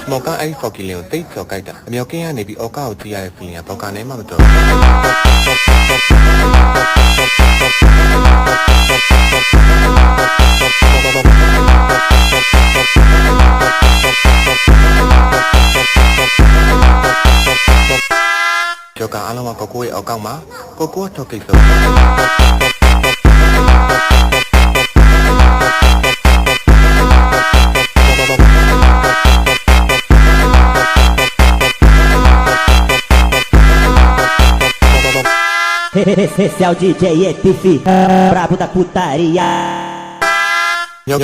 မော်ကအဲ့ဖော်ကီလင်ကိုတိတ်ကျော်ကြိုက်တာအမြောက်ကင်းကနေပြီးအော်ကာကိုကြည့်ရတဲ့ feeling ကဘောက်ကနေမှမတော်ကျော်ကအားလုံးကကိုကိုရဲ့အောက်ကောက်မှာကိုကိုကထောက်ကိစ္စEsse é o DJ Epifi Brabo da putaria Yo